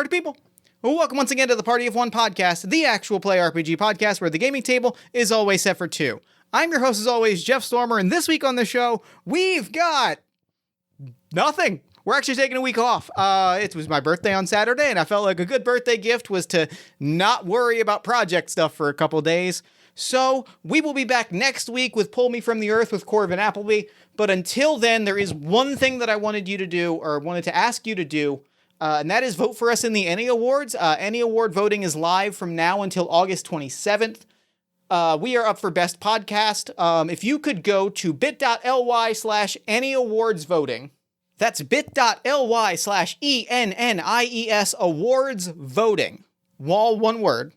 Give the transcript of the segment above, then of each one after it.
Party people. Well, welcome once again to the Party of One podcast, the actual play RPG podcast where the gaming table is always set for two. I'm your host as always, Jeff Stormer, and this week on the show, we've got nothing. We're actually taking a week off. It was my birthday on Saturday, and I felt like a good birthday gift was to not worry about project stuff for a couple days. So we will be back next week with Pull Me From the Earth with Corvin Appleby. But until then, there is one thing that I wanted you to do, or wanted to ask you to do, and that is vote for us in the Annie Awards. Annie Award voting is live from now until August 27th. We are up for Best Podcast. If you could go to bit.ly/Annie Awards voting. That's bit.ly/ENNIES Awards voting. All one word.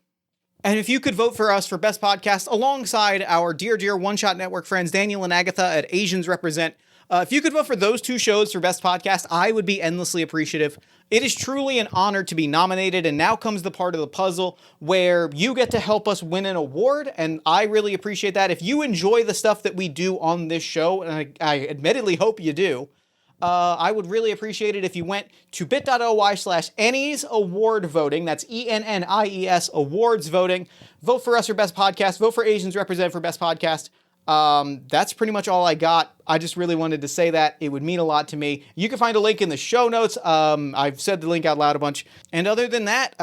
And if you could vote for us for Best Podcast alongside our dear One Shot Network friends, Daniel and Agatha at Asians Represent, if you could vote for those two shows for Best Podcast, I would be endlessly appreciative. It is truly an honor to be nominated, and now comes the part of the puzzle where you get to help us win an award, and I really appreciate that. If you enjoy the stuff that we do on this show, and I admittedly hope you do, I would really appreciate it if you went to bit.ly/Annie's Award Voting. That's ENNIES Awards Voting. Vote for us for Best Podcast. Vote for Asians Represent for Best Podcast. That's pretty much all I got. I just really wanted to say that. It would mean a lot to me. You can find a link in the show notes. I've said the link out loud a bunch. And other than that,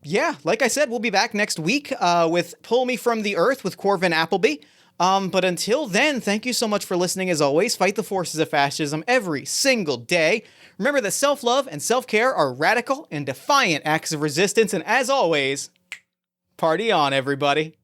yeah, like I said, we'll be back next week with Pull Me From the Earth with Corvin Appleby. But until then, thank you so much for listening. As always, fight the forces of fascism every single day. Remember that self-love and self-care are radical and defiant acts of resistance. And as always, party on, everybody.